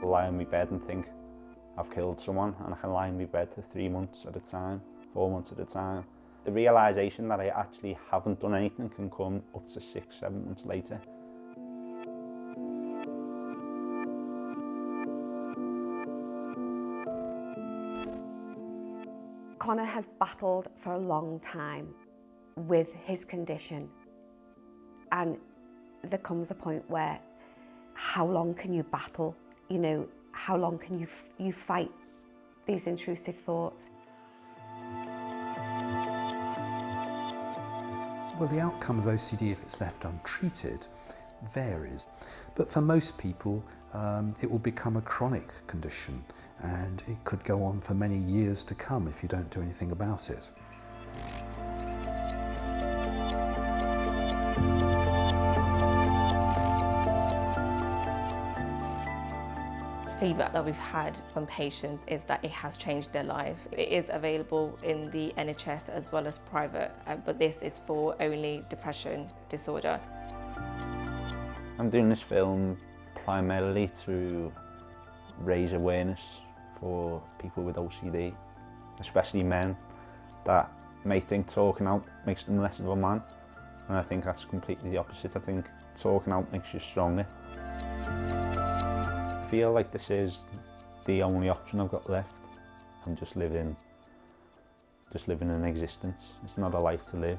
I lie in my bed and think I've killed someone, and I can lie in my bed for 3 months at a time, 4 months at a time. The realisation that I actually haven't done anything can come up to 6, 7 months later. Connor has battled for a long time with his condition, and there comes a point where how long can you battle? You know, how long can you fight these intrusive thoughts? Well, the outcome of OCD, if it's left untreated, varies. But for most people, it will become a chronic condition, and it could go on for many years to come if you don't do anything about it. Feedback that we've had from patients is that it has changed their life. It is available in the NHS as well as private, but this is for only depression disorder. I'm doing this film primarily to raise awareness for people with OCD, especially men that may think talking out makes them less of a man, and I think that's completely the opposite. I think talking out makes you stronger. I feel like this is the only option I've got left. I'm just living an existence. It's not a life to live.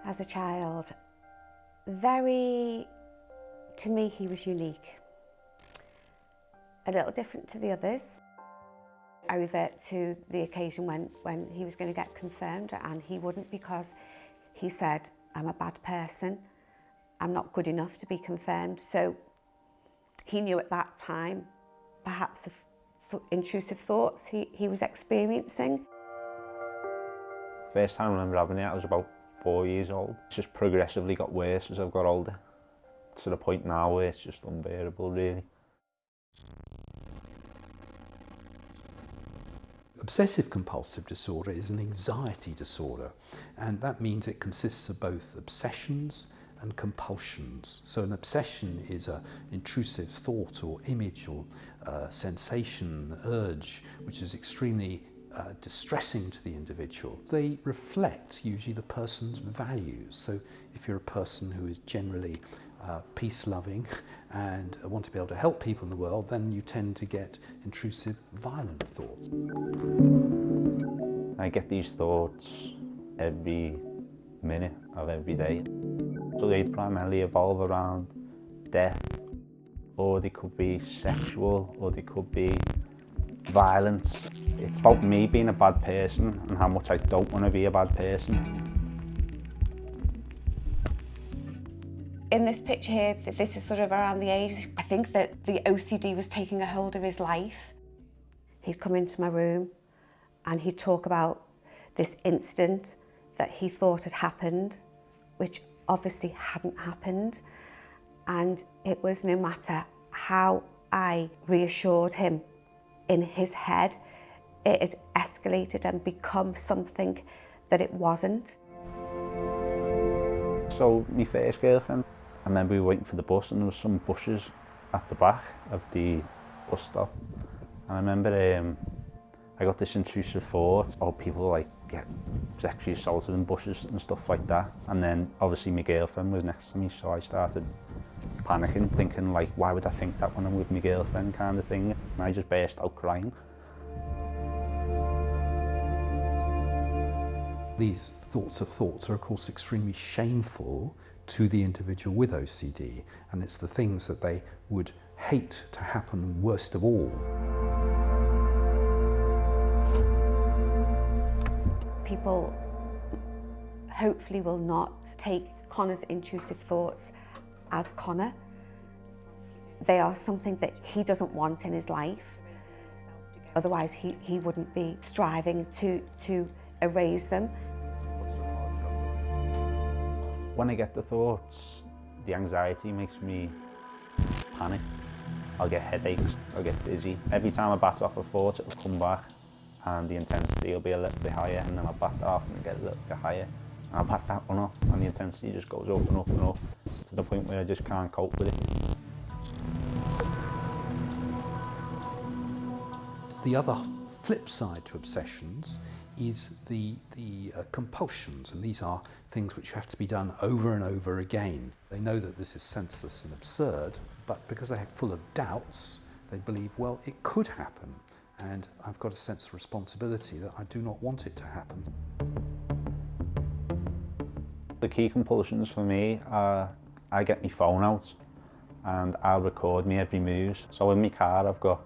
As a child, to me, he was unique. A little different to the others. I revert to the occasion when he was going to get confirmed, and he wouldn't, because he said, I'm a bad person, I'm not good enough to be confirmed. So he knew at that time perhaps the intrusive thoughts he was experiencing. First time I remember having it, I was about 4 years old. It's just progressively got worse as I've got older, to the point now where it's just unbearable, really. Obsessive compulsive disorder is an anxiety disorder, and that means it consists of both obsessions and compulsions. So an obsession is an intrusive thought or image or sensation, urge, which is extremely distressing to the individual. They reflect usually the person's values. So if you're a person who is generally peace-loving and want to be able to help people in the world, then you tend to get intrusive, violent thoughts. I get these thoughts every minute of every day. So they primarily evolve around death, or they could be sexual, or they could be violence. It's about me being a bad person and how much I don't want to be a bad person. In this picture here, this is sort of around the age, I think that the OCD was taking a hold of his life. He'd come into my room and he'd talk about this incident that he thought had happened, which obviously hadn't happened. And it was, no matter how I reassured him in his head, it had escalated and become something that it wasn't. So my first girlfriend, I remember we were waiting for the bus and there was some bushes at the back of the bus stop. And I remember I got this intrusive thought, oh, people like get sexually assaulted in bushes and stuff like that. And then obviously my girlfriend was next to me, so I started panicking, thinking like, why would I think that when I'm with my girlfriend, kind of thing. And I just burst out crying. These thoughts are of course extremely shameful to the individual with OCD, and it's the things that they would hate to happen worst of all. People hopefully will not take Connor's intrusive thoughts as Connor. They are something that he doesn't want in his life. Otherwise he wouldn't be striving to erase them. When I get the thoughts, the anxiety makes me panic. I'll get headaches, I'll get dizzy. Every time I bat off a thought, it'll come back and the intensity will be a little bit higher, and then I'll bat that off and get a little bit higher. And I'll bat that one off and the intensity just goes up and up and up to the point where I just can't cope with it. The other flip side to obsessions is the compulsions, and these are things which have to be done over and over again. They know that this is senseless and absurd, but because they're full of doubts, they believe, well, it could happen, and I've got a sense of responsibility that I do not want it to happen. The key compulsions for me are I get my phone out and I'll record my every move. So in my car I've got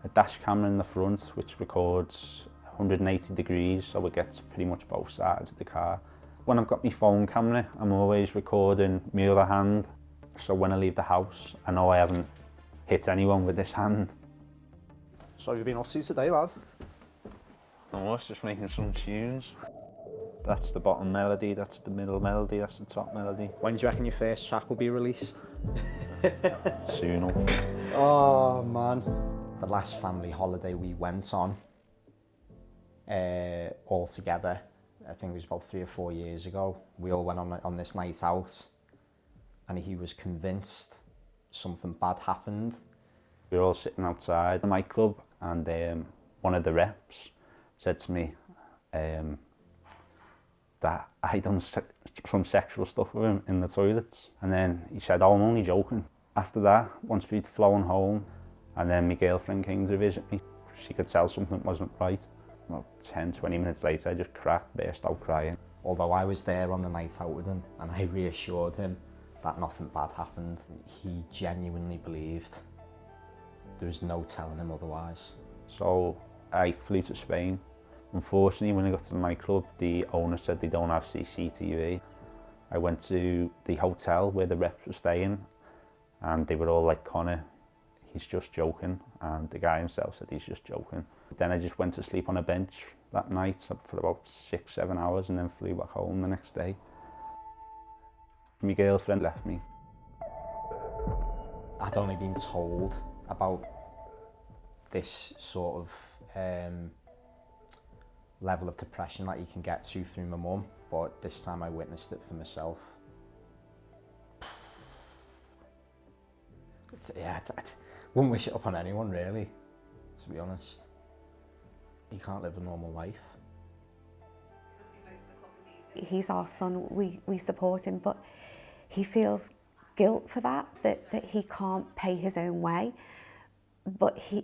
a dash camera in the front which records 180 degrees, so it gets pretty much both sides of the car. When I've got my phone camera, I'm always recording my other hand, so when I leave the house, I know I haven't hit anyone with this hand. So have you been off to today, lad? I was just making some tunes. That's the bottom melody, that's the middle melody, that's the top melody. When do you reckon your first track will be released? Soon. Oh, man. The last family holiday we went on, all together, I think it was about 3 or 4 years ago, we all went on this night out, and he was convinced something bad happened. We were all sitting outside the nightclub, and one of the reps said to me that I done some sexual stuff with him in the toilets, and then he said, "Oh, I'm only joking." After that, once we'd flown home, and then my girlfriend came to visit me, she could tell something wasn't right. About 10-20 minutes later, I just burst out crying. Although I was there on the night out with him, and I reassured him that nothing bad happened, he genuinely believed there was no telling him otherwise. So I flew to Spain. Unfortunately, when I got to the nightclub, the owner said they don't have CCTV. I went to the hotel where the reps were staying, and they were all like, "Connor, he's just joking," and the guy himself said he's just joking. Then I just went to sleep on a bench that night for about 6-7 hours, and then flew back home the next day. My girlfriend left me. I'd only been told about this sort of level of depression that you can get to through my mum, but this time I witnessed it for myself. Yeah, I wouldn't wish it upon anyone really, to be honest. You can't live a normal life. He's our son, we support him, but he feels guilt for that he can't pay his own way. But he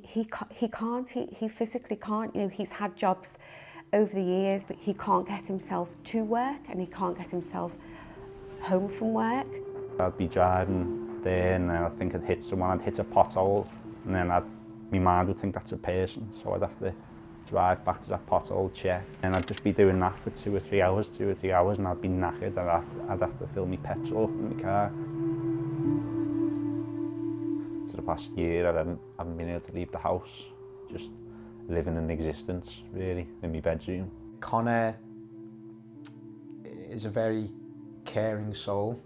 physically can't. You know, he's had jobs over the years, but he can't get himself to work and he can't get himself home from work. I'd be driving there and I think I'd hit someone, I'd hit a pothole, and then my mind would think that's a person, so I'd have to drive back to that pothole, check, and I'd just be doing that for 2 or 3 hours, and I'd be knackered, and I'd have to fill my petrol up in my car. For the past year, I haven't been able to leave the house, just living in existence, really, in my bedroom. Connor is a very caring soul,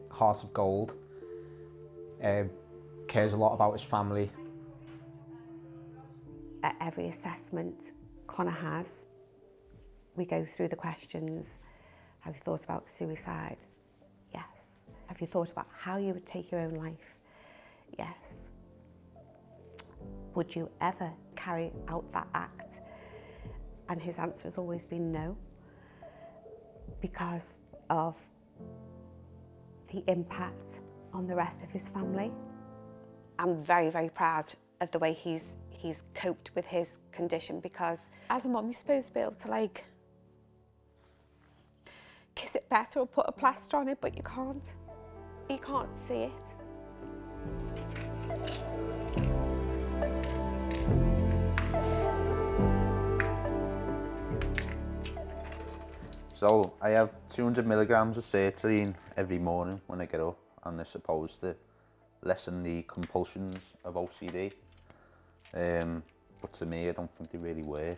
heart of gold, cares a lot about his family. At every assessment Connor has, we go through the questions. Have you thought about suicide? Yes. Have you thought about how you would take your own life? Yes. Would you ever carry out that act? And his answer has always been no, because of the impact on the rest of his family. I'm very, very proud of the way he's coped with his condition, because as a mum, you're supposed to be able to like kiss it better or put a plaster on it, but you can't. You can't see it. So I have 200 milligrams of sertraline every morning when I get up, and they're supposed to lessen the compulsions of OCD. But to me, I don't think they really work.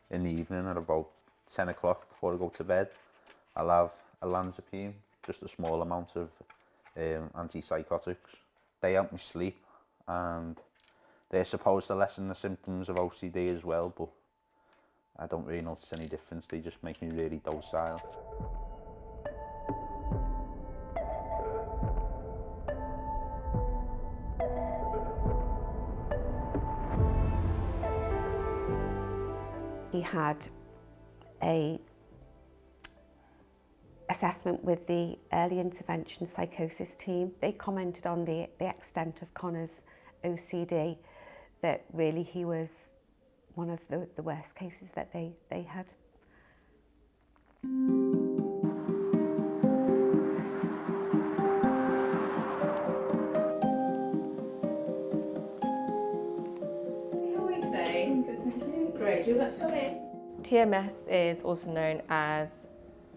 In the evening at about 10 o'clock before I go to bed, I'll have olanzapine, just a small amount of antipsychotics. They help me sleep, and they're supposed to lessen the symptoms of OCD as well, but I don't really notice any difference. They just make me really docile. He had a assessment with the early intervention psychosis team. They commented on the extent of Connor's OCD, that really he was one of the worst cases that they had. How are you today? Good, thank you. Great, let's go in. TMS is also known as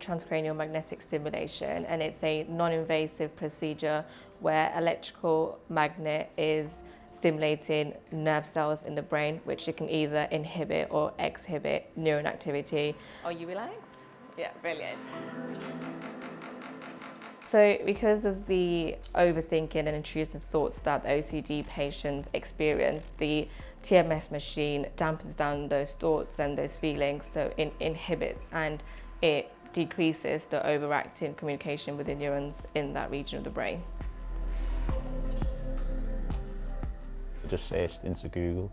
Transcranial Magnetic Stimulation, and it's a non-invasive procedure where electrical magnet is stimulating nerve cells in the brain, which it can either inhibit or exhibit neuron activity. Are you relaxed? Yeah, brilliant. So because of the overthinking and intrusive thoughts that the OCD patients experience, the TMS machine dampens down those thoughts and those feelings, so it inhibits and it decreases the overacting communication with the neurons in that region of the brain. I just searched into Google,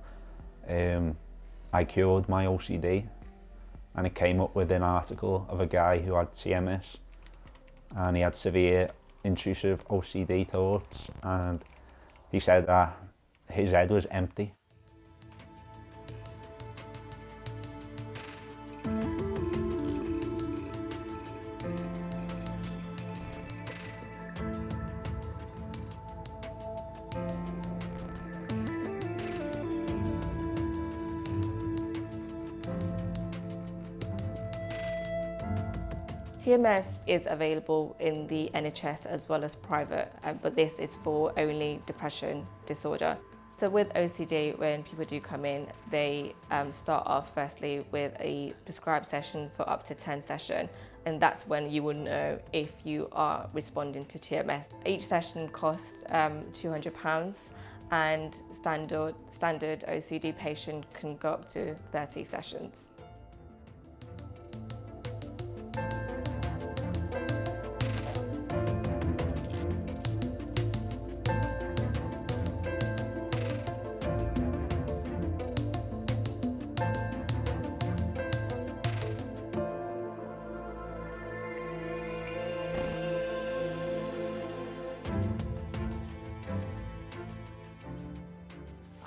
I cured my OCD, and it came up with an article of a guy who had TMS and he had severe intrusive OCD thoughts, and he said that his head was empty. TMS is available in the NHS as well as private, but this is for only depression disorder. So with OCD, when people do come in, they start off firstly with a prescribed session for up to 10 sessions, and that's when you will know if you are responding to TMS. Each session costs £200, and standard OCD patient can go up to 30 sessions.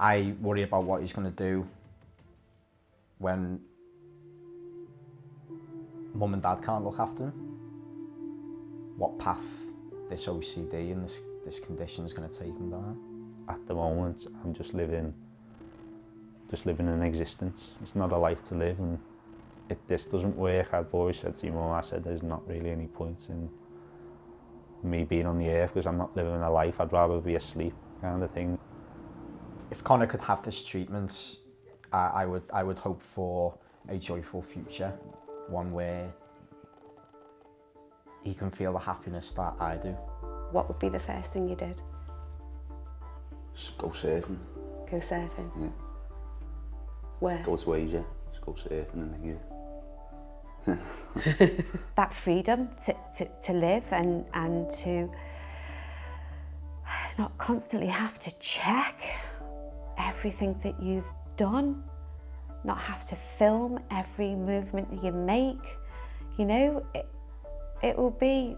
I worry about what he's going to do when mum and dad can't look after him. What path this OCD and this condition is going to take him down. At the moment, I'm just living an existence. It's not a life to live, and if this doesn't work, I've always said to your mum, I said there's not really any point in me being on the earth because I'm not living a life. I'd rather be asleep, kind of thing. If Connor could have this treatment, I would hope for a joyful future, one where he can feel the happiness that I do. What would be the first thing you did? Just go surfing. Go surfing? Yeah. Where? Go to Asia, just go surfing and then That freedom to live and to not constantly have to check everything that you've done, not have to film every movement that you make, you know, it will be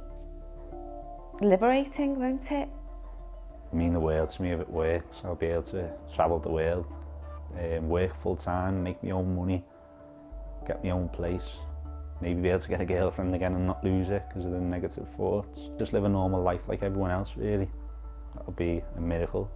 liberating, won't it? It mean the world to me if it works. I'll be able to travel the world, work full time, make my own money, get my own place, maybe be able to get a girlfriend again and not lose it because of the negative thoughts. Just live a normal life like everyone else, really. That'll be a miracle.